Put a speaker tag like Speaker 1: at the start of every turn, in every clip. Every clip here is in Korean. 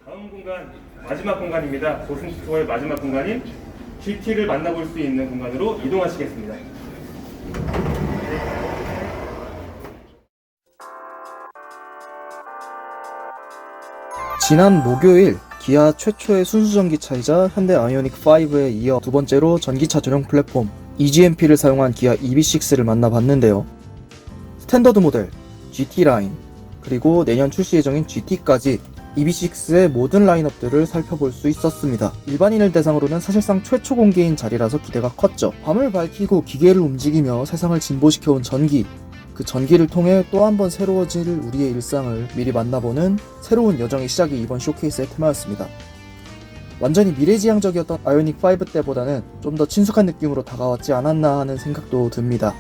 Speaker 1: 다음 공간, 마지막 공간입니다. 고승 투어의 마지막 공간인 GT를 만나볼 수 있는 공간으로 이동하시겠습니다.
Speaker 2: 지난 목요일 기아 최초의 순수전기차이자 현대 아이오닉 5에 이어 두 번째로 전기차 전용 플랫폼 EGMP를 사용한 기아 EV6를 만나봤는데요. 스탠더드 모델, GT 라인, 그리고 내년 출시 예정인 GT까지 EV6의 모든 라인업들을 살펴볼 수 있었습니다. 일반인을 대상으로는 사실상 최초 공개인 자리라서 기대가 컸죠. 밤을 밝히고 기계를 움직이며 세상을 진보시켜온 전기, 그 전기를 통해 또 한 번 새로워질 우리의 일상을 미리 만나보는 새로운 여정의 시작이 이번 쇼케이스의 테마였습니다. 완전히 미래지향적이었던 아이오닉 5 때보다는 좀 더 친숙한 느낌으로 다가왔지 않았나 하는 생각도 듭니다.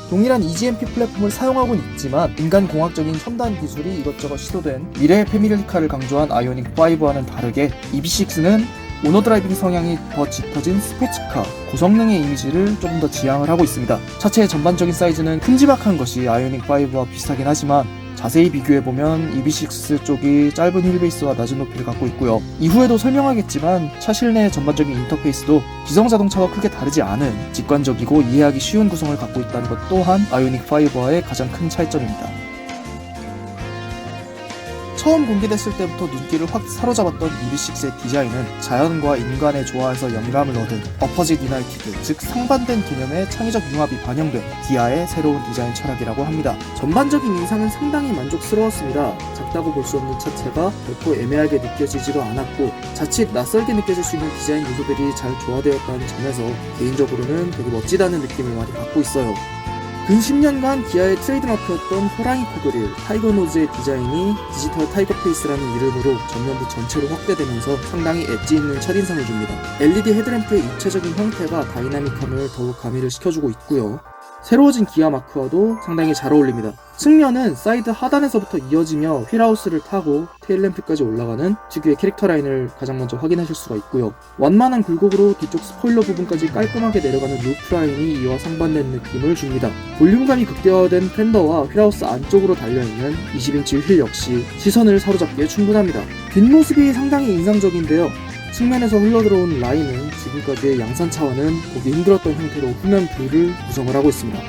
Speaker 2: 동일한 EGMP 플랫폼을 사용하고는 있지만 인간공학적인 첨단 기술이 이것저것 시도된 미래의 패밀리카를 강조한 아이오닉 5와는 다르게 EV6는 오너드라이빙 성향이 더 짙어진 스포츠카, 고성능의 이미지를 조금 더 지향을 하고 있습니다. 차체의 전반적인 사이즈는 큼지막한 것이 아이오닉 5와 비슷하긴 하지만 자세히 비교해보면 EV6 쪽이 짧은 휠베이스와 낮은 높이를 갖고 있고요. 이후에도 설명하겠지만 차 실내의 전반적인 인터페이스도 기성자동차와 크게 다르지 않은 직관적이고 이해하기 쉬운 구성을 갖고 있다는 것 또한 아이오닉 5와의 가장 큰 차이점입니다. 처음 공개됐을 때부터 눈길을 확 사로잡았던 EV6의 디자인은 자연과 인간의 조화에서 영감을 얻은 어퍼짓 유나이티드, 즉 상반된 개념의 창의적 융합이 반영된 기아의 새로운 디자인 철학이라고 합니다. 전반적인 인상은 상당히 만족스러웠습니다. 작다고 볼 수 없는 차체가 결코 애매하게 느껴지지도 않았고 자칫 낯설게 느껴질 수 있는 디자인 요소들이 잘 조화되었다는 점에서 개인적으로는 되게 멋지다는 느낌을 많이 받고 있어요. 근 10년간 기아의 트레이드마크였던 호랑이 코그릴, 타이거 노즈의 디자인이 디지털 타이거 페이스라는 이름으로 전면부 전체로 확대되면서 상당히 엣지 있는 첫인상을 줍니다. LED 헤드램프의 입체적인 형태가 다이나믹함을 더욱 가미를 시켜주고 있고요. 새로워진 기아 마크와도 상당히 잘 어울립니다. 측면은 사이드 하단에서부터 이어지며 휠하우스를 타고 테일램프까지 올라가는 특유의 캐릭터 라인을 가장 먼저 확인하실 수가 있고요. 완만한 굴곡으로 뒤쪽 스포일러 부분까지 깔끔하게 내려가는 루프 라인이 이와 상반된 느낌을 줍니다. 볼륨감이 극대화된 팬더와 휠하우스 안쪽으로 달려있는 20인치 휠 역시 시선을 사로잡기에 충분합니다. 뒷모습이 상당히 인상적인데요. 측면에서 흘러들어온 라인은 지금까지의 양산차와는 보기 힘들었던 형태로 후면 뷰를 구성을 하고 있습니다.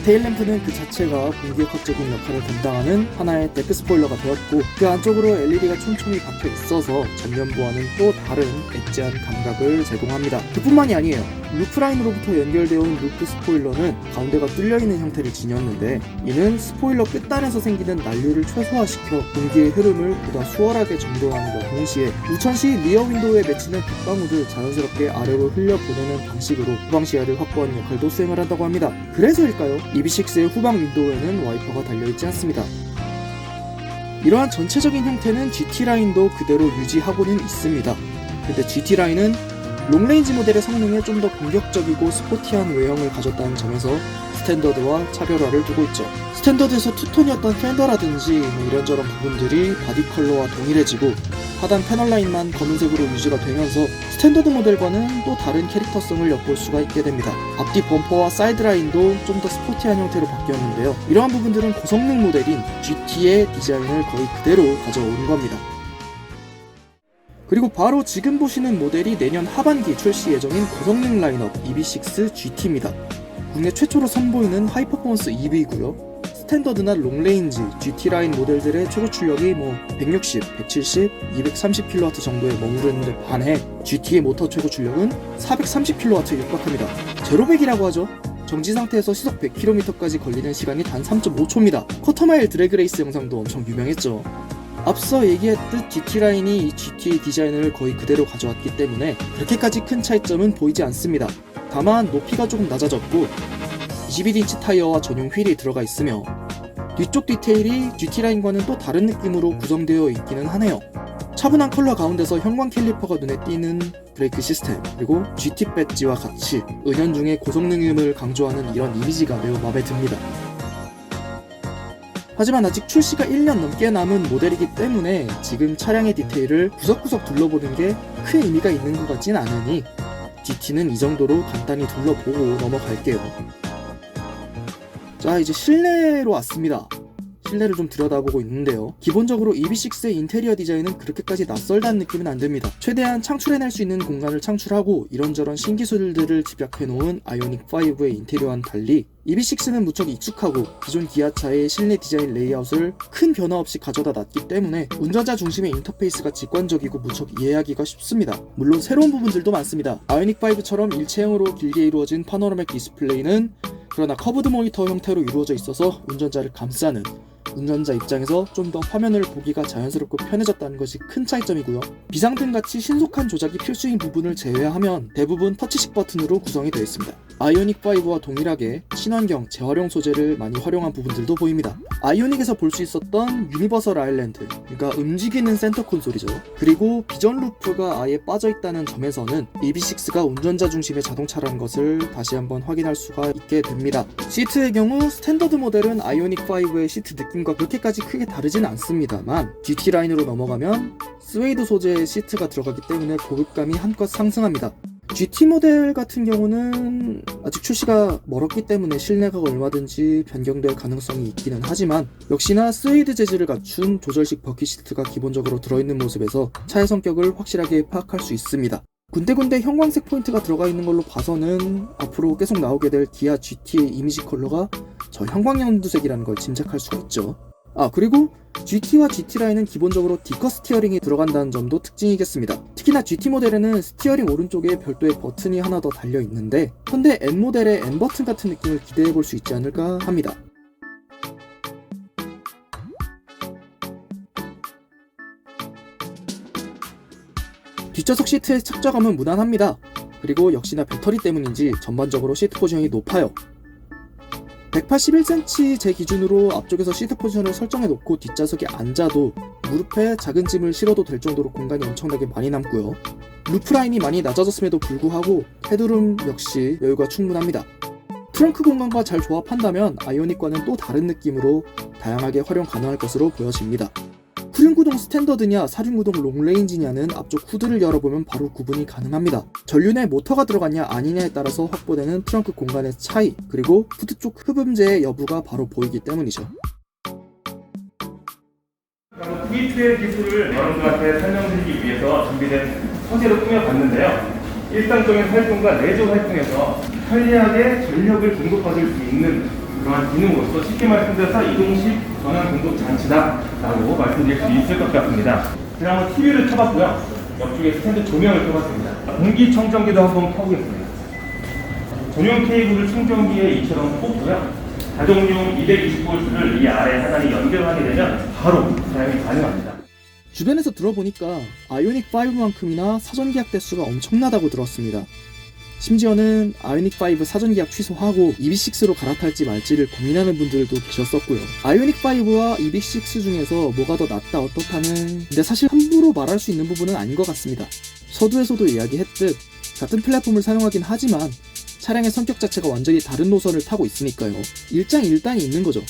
Speaker 2: 테일램프는 그 자체가 공기역학적인 역할을 감당하는 하나의 데크 스포일러가 되었고 그 안쪽으로 LED가 촘촘히 박혀 있어서 전면부와는 또 다른 엣지한 감각을 제공합니다. 그뿐만이 아니에요. 루프라인으로부터 연결되어 온 루프 스포일러는 가운데가 뚫려있는 형태를 지녔는데 이는 스포일러 끝단에서 생기는 난류를 최소화시켜 공기의 흐름을 보다 수월하게 전도하는 것 동시에 우천 시 리어 윈도우에 맺히는 빗방울을 자연스럽게 아래로 흘려보내는 방식으로 후방 시야를 확보하는 역할도 수행을 한다고 합니다. 그래서일까요? EV6의 후방 윈도우에는 와이퍼가 달려있지 않습니다. 이러한 전체적인 형태는 GT라인도 그대로 유지하고는 있습니다. 근데 GT라인은 롱레인지 모델의 성능에 좀 더 공격적이고 스포티한 외형을 가졌다는 점에서 스탠더드와 차별화를 두고 있죠. 스탠더드에서 투톤이었던 팬더라든지 이런저런 부분들이 바디 컬러와 동일해지고 하단 패널 라인만 검은색으로 유지가 되면서 스탠더드 모델과는 또 다른 캐릭터성을 엿볼 수가 있게 됩니다. 앞뒤 범퍼와 사이드 라인도 좀 더 스포티한 형태로 바뀌었는데요. 이러한 부분들은 고성능 모델인 GT의 디자인을 거의 그대로 가져온 겁니다. 그리고 바로 지금 보시는 모델이 내년 하반기 출시 예정인 고성능 라인업 EV6 GT입니다. 국내 최초로 선보이는 하이퍼포먼스 EV고요. 스탠더드나 롱레인지, GT 라인 모델들의 최고 출력이 160, 170, 230kW 정도에 머무르는데 반해 GT의 모터 최고 출력은 430kW에 육박합니다. 제로백이라고 하죠. 정지 상태에서 시속 100km까지 걸리는 시간이 단 3.5초입니다. 쿼터마일 드래그 레이스 영상도 엄청 유명했죠. 앞서 얘기했듯 GT라인이 이 GT의 디자인을 거의 그대로 가져왔기 때문에 그렇게까지 큰 차이점은 보이지 않습니다. 다만 높이가 조금 낮아졌고 21인치 타이어와 전용 휠이 들어가 있으며 뒤쪽 디테일이 GT라인과는 또 다른 느낌으로 구성되어 있기는 하네요. 차분한 컬러 가운데서 형광 캘리퍼가 눈에 띄는 브레이크 시스템, 그리고 GT 배지와 같이 은연중에 고성능임을 강조하는 이런 이미지가 매우 마음에 듭니다. 하지만 아직 출시가 1년 넘게 남은 모델이기 때문에 지금 차량의 디테일을 구석구석 둘러보는 게 큰 의미가 있는 것 같진 않으니 GT는 이 정도로 간단히 둘러보고 넘어갈게요. 자, 이제 실내로 왔습니다. 실내를 좀 들여다보고 있는데요. 기본적으로 EV6의 인테리어 디자인은 그렇게까지 낯설다는 느낌은 안 듭니다. 최대한 창출해낼 수 있는 공간을 창출하고 이런저런 신기술들을 집약해놓은 아이오닉5의 인테리어와는 달리 EV6는 무척 익숙하고 기존 기아차의 실내 디자인 레이아웃을 큰 변화 없이 가져다 놨기 때문에 운전자 중심의 인터페이스가 직관적이고 무척 이해하기가 쉽습니다. 물론 새로운 부분들도 많습니다. 아이오닉5처럼 일체형으로 길게 이루어진 파노라믹 디스플레이는 그러나 커브드 모니터 형태로 이루어져 있어서 운전자를 감싸는, 운전자 입장에서 좀 더 화면을 보기가 자연스럽고 편해졌다는 것이 큰 차이점이고요. 비상등같이 신속한 조작이 필수인 부분을 제외하면 대부분 터치식 버튼으로 구성이 되어 있습니다. 아이오닉5와 동일하게 친환경, 재활용 소재를 많이 활용한 부분들도 보입니다. 아이오닉에서 볼 수 있었던 유니버설 아일랜드, 그러니까 움직이는 센터 콘솔이죠. 그리고 비전 루프가 아예 빠져있다는 점에서는 EV6가 운전자 중심의 자동차라는 것을 다시 한번 확인할 수가 있게 됩니다. 시트의 경우 스탠더드 모델은 아이오닉5의 시트 느낌과 그렇게까지 크게 다르진 않습니다만 GT 라인으로 넘어가면 스웨이드 소재의 시트가 들어가기 때문에 고급감이 한껏 상승합니다. GT 모델 같은 경우는 아직 출시가 멀었기 때문에 실내가 얼마든지 변경될 가능성이 있기는 하지만 역시나 스웨이드 재질을 갖춘 조절식 버킷 시트가 기본적으로 들어있는 모습에서 차의 성격을 확실하게 파악할 수 있습니다. 군데군데 형광색 포인트가 들어가 있는 걸로 봐서는 앞으로 계속 나오게 될 기아 GT의 이미지 컬러가 저 형광연두색이라는 걸 짐작할 수가 있죠. 그리고 GT와 GT라인은 기본적으로 디커 스티어링이 들어간다는 점도 특징이겠습니다. 특히나 GT 모델에는 스티어링 오른쪽에 별도의 버튼이 하나 더 달려있는데 현대 N 모델의 N 버튼 같은 느낌을 기대해볼 수 있지 않을까 합니다. 뒷좌석 시트의 착좌감은 무난합니다. 그리고 역시나 배터리 때문인지 전반적으로 시트 포지션이 높아요. 181cm 제 기준으로 앞쪽에서 시트 포지션을 설정해 놓고 뒷좌석에 앉아도 무릎에 작은 짐을 실어도 될 정도로 공간이 엄청나게 많이 남고요. 루프라인이 많이 낮아졌음에도 불구하고 헤드룸 역시 여유가 충분합니다. 트렁크 공간과 잘 조합한다면 아이오닉과는 또 다른 느낌으로 다양하게 활용 가능할 것으로 보여집니다. 후륜구동 스탠더드냐 사륜구동 롱레인지냐는 앞쪽 후드를 열어보면 바로 구분이 가능합니다. 전륜에 모터가 들어갔냐 아니냐에 따라서 확보되는 트렁크 공간의 차이, 그리고 후드 쪽 흡음재의 여부가 바로 보이기 때문이죠.
Speaker 1: V2의 기술을 여러분들한테 설명드리기 위해서 준비된 소재로 꾸며봤는데요. 일상적인 활동과 내조 활동에서 편리하게 전력을 공급받을 수 있는 그러한 기능으로서 쉽게 말씀드려서 이동식 전원 공급 장치다라고 말씀드릴 수 있을 것 같습니다. 제가 한번 TV를 켜봤고요. 옆쪽에 스탠드 조명을 켜봤습니다. 공기청정기도 한번 켜보겠습니다. 전용 케이블을 충전기에 이처럼 꽂고요. 자동용 220V를 이 아래 하단에 연결하게 되면 바로 사용이 가능합니다.
Speaker 2: 주변에서 들어보니까 아이오닉5만큼이나 사전 계약 대수가 엄청나다고 들었습니다. 심지어는 아이오닉5 사전 계약 취소하고 EV6로 갈아탈지 말지를 고민하는 분들도 계셨었고요. 아이오닉5와 EV6 중에서 뭐가 더 낫다 어떻다는 근데 사실 함부로 말할 수 있는 부분은 아닌 것 같습니다. 서두에서도 이야기했듯 같은 플랫폼을 사용하긴 하지만 차량의 성격 자체가 완전히 다른 노선을 타고 있으니까요. 일장일단이 있는 거죠.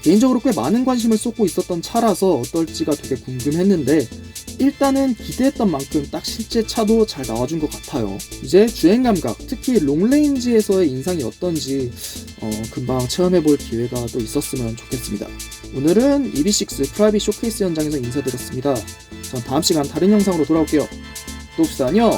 Speaker 2: 개인적으로 꽤 많은 관심을 쏟고 있었던 차라서 어떨지가 되게 궁금했는데 일단은 기대했던 만큼 딱 실제 차도 잘 나와준 것 같아요. 이제 주행감각, 특히 롱레인지에서의 인상이 어떤지 금방 체험해볼 기회가 또 있었으면 좋겠습니다. 오늘은 EV6 프라이빗 쇼케이스 현장에서 인사드렸습니다. 전 다음 시간 다른 영상으로 돌아올게요. 또 봅시다. 안녕!